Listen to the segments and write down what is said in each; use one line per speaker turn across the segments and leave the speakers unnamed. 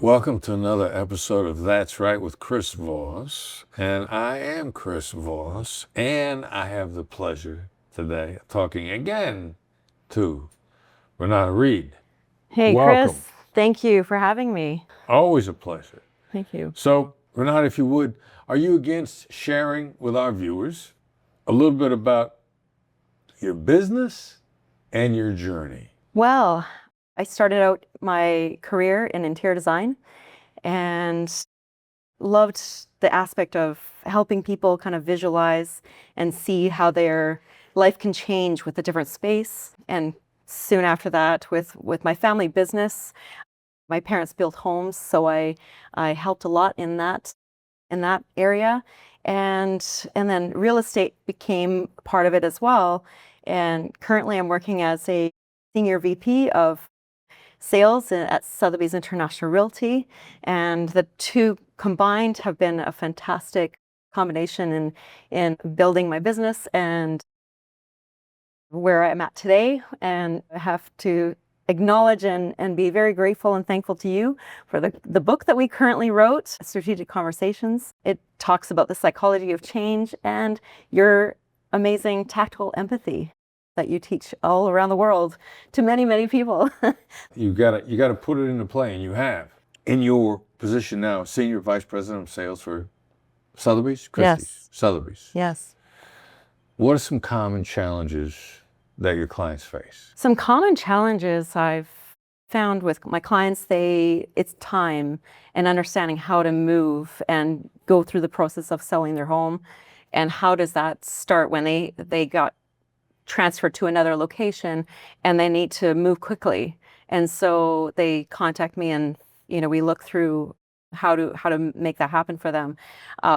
Welcome to another episode of That's Right with Chris Voss. And I am Chris Voss, and I have the pleasure today of talking again to Renata Reid.
Hey,
Welcome.
Chris, thank you for having me.
Always a pleasure.
Thank you.
So, Renata, if you would, are you against sharing with our viewers a little bit about your business and your journey?
Well, I started out my career in interior design and loved the aspect of helping people kind of visualize and see how their life can change with a different space. And soon after that, with my family business, my parents built homes, so I helped a lot in that area. And then real estate became part of it as well. And currently I'm working as a senior VP of sales at Sotheby's International Realty. And the two combined have been a fantastic combination in building my business and where I'm at today. And I have to acknowledge and be very grateful and thankful to you for the book that we currently wrote, Strategic Conversations. It talks about the psychology of change and your amazing tactile empathy that you teach all around the world to many, many people.
You gotta put it into play, and you have. In your position now, Senior Vice President of Sales for Sotheby's? Christie's?
Yes.
Sotheby's.
Yes.
What are some common challenges that your clients face?
Some common challenges I've found with my clients, it's time and understanding how to move and go through the process of selling their home. And how does that start when they got transferred to another location and they need to move quickly. And so they contact me and, we look through how to make that happen for them.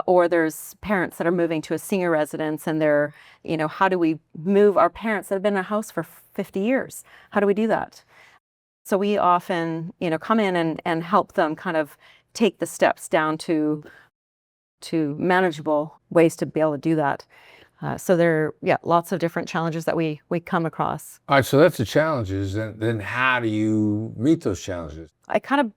Or there's parents that are moving to a senior residence and they're, how do we move our parents that have been in a house for 50 years? How do we do that? So we often, come in and help them kind of take the steps down to manageable ways to be able to do that. So there are, lots of different challenges that we come across.
All right, so that's the challenges. And then how do you meet those challenges?
I kind of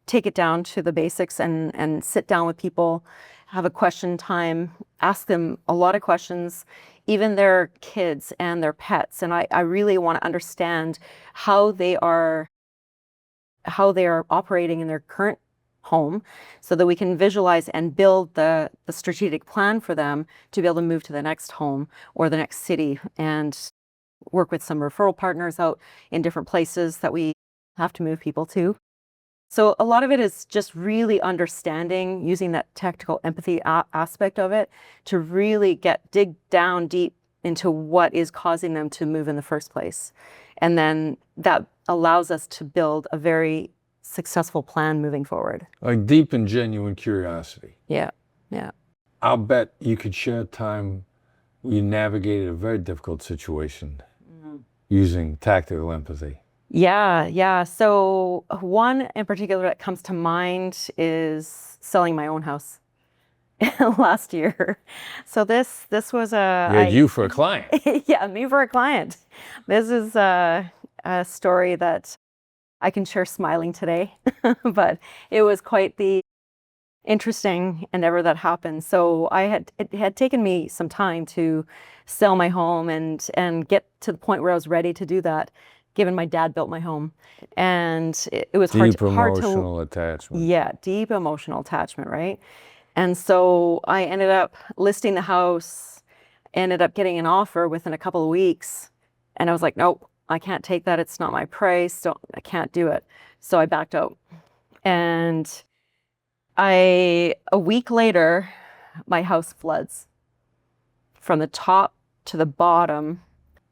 take it down to the basics and sit down with people, have a question time, ask them a lot of questions, even their kids and their pets. And I really want to understand how they are operating in their current home so that we can visualize and build the strategic plan for them to be able to move to the next home or the next city, and work with some referral partners out in different places that we have to move people to. So a lot of it is just really understanding, using that tactical empathy aspect of it to really dig down deep into what is causing them to move in the first place. And then that allows us to build a very successful plan moving forward.
Like deep and genuine curiosity.
Yeah.
I'll bet you could share a time where you navigated a very difficult situation using tactical empathy.
Yeah. So one in particular that comes to mind is selling my own house last year. So this was
You for a client.
Yeah, me for a client. This is a story that I can share smiling today, but it was quite the interesting endeavor that happened. So it had taken me some time to sell my home and get to the point where I was ready to do that, given my dad built my home. And it was hard to...
Emotional attachment.
Yeah, deep emotional attachment, right? And so I ended up listing the house, ended up getting an offer within a couple of weeks. And I was like, nope, I can't take that. It's not my price. I can't do it. So I backed out. And a week later, my house floods from the top to the bottom.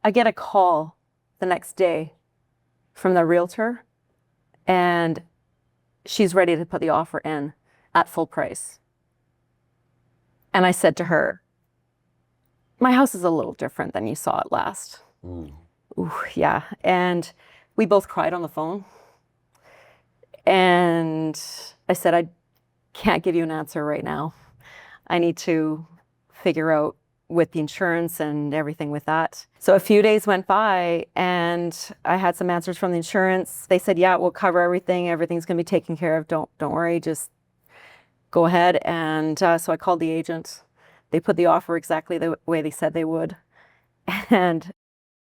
I get a call the next day from the realtor, and she's ready to put the offer in at full price. And I said to her, my house is a little different than you saw it last. Ooh, yeah. And we both cried on the phone. And I said, I can't give you an answer right now. I need to figure out with the insurance and everything with that. So a few days went by and I had some answers from the insurance. They said, yeah, we'll cover everything. Everything's going to be taken care of. Don't worry, just go ahead. And so I called the agent. They put the offer exactly the way they said they would. And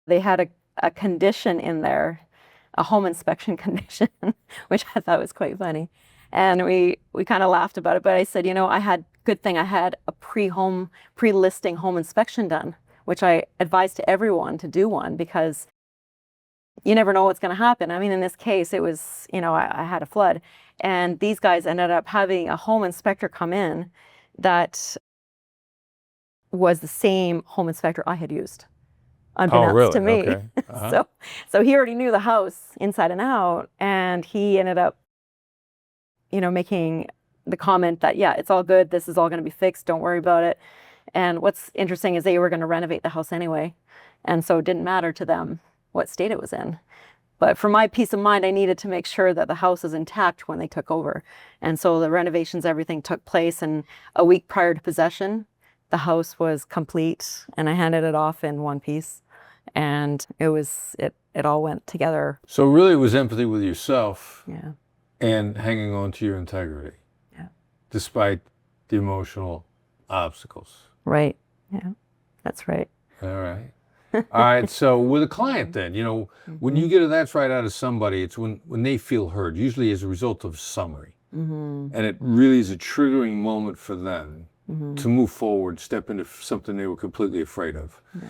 they had a condition in there, a home inspection condition, which I thought was quite funny. And we kind of laughed about it, but I said, you know, good thing I had a pre-listing home inspection done, which I advise to everyone to do one, because you never know what's going to happen. I mean, in this case, it was, you know, I had a flood, and these guys ended up having a home inspector come in that was the same home inspector I had used, unbeknownst to me.
Okay. Uh-huh.
So he already knew the house inside and out, and he ended up, you know, making the comment that, yeah, it's all good. This is all going to be fixed. Don't worry about it. And what's interesting is they were going to renovate the house anyway. And so it didn't matter to them what state it was in. But for my peace of mind, I needed to make sure that the house is intact when they took over. And so the renovations, everything took place. And a week prior to possession, the house was complete, and I handed it off in one piece. And it all went together.
So really it was empathy with yourself.
Yeah.
And hanging on to your integrity.
Yeah.
Despite the emotional obstacles.
Right. Yeah. That's right.
All right. All right. So with a client then, you know, when you get a that's right out of somebody, it's when they feel heard, usually as a result of summary. And it really is a triggering moment for them to move forward, step into something they were completely afraid of. Yeah.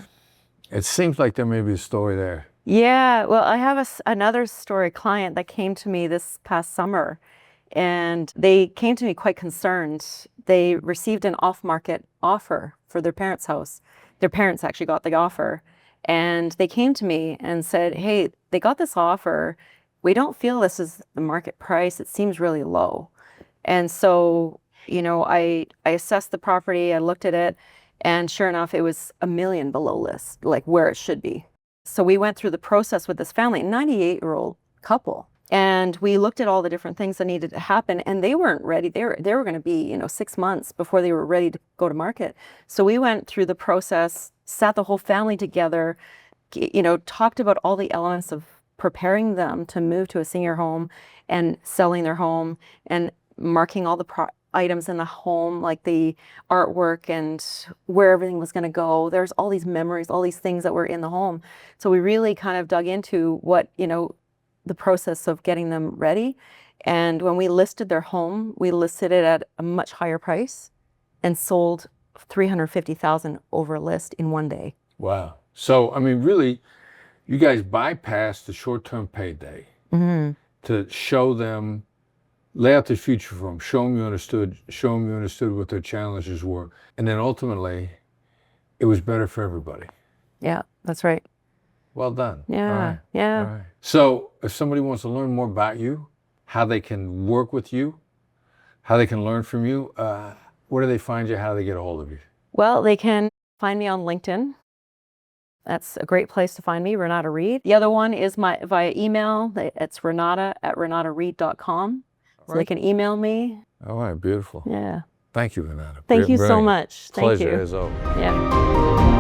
It seems like there may be a story there.
Yeah, well, I have another story client that came to me this past summer, and they came to me quite concerned. They received an off-market offer for their parents' house. Their parents actually got the offer, and they came to me and said, hey, they got this offer. We don't feel this is the market price. It seems really low. And so, you know, I assessed the property, I looked at it, and sure enough, it was $1 million below list, like where it should be. So we went through the process with this family, 98-year-old couple, and we looked at all the different things that needed to happen, and they weren't ready. They were going to be, you know, 6 months before they were ready to go to market. So we went through the process, sat the whole family together, you know, talked about all the elements of preparing them to move to a senior home and selling their home and marking all the items in the home, like the artwork and where everything was going to go. There's all these memories, all these things that were in the home. So we really kind of dug into what, you know, the process of getting them ready. And when we listed their home, we listed it at a much higher price and sold $350,000 over list in one day.
Wow. So, I mean, really, you guys bypassed the short-term payday to show them, lay out the future for them, show them you understood what their challenges were. And then ultimately, it was better for everybody.
Yeah, that's right.
Well done.
Yeah,
all right.
yeah.
All right. So if somebody wants to learn more about you, how they can work with you, how they can learn from you, where do they find you? How do they get a hold of you?
Well, they can find me on LinkedIn. That's a great place to find me, Renata Reid. The other one is via email. It's renata@renatareid.com. So they can email me.
All right, beautiful.
Yeah.
Thank you, Renata.
Thank you so much.
Pleasure,
Thank you.
as always.
Yeah.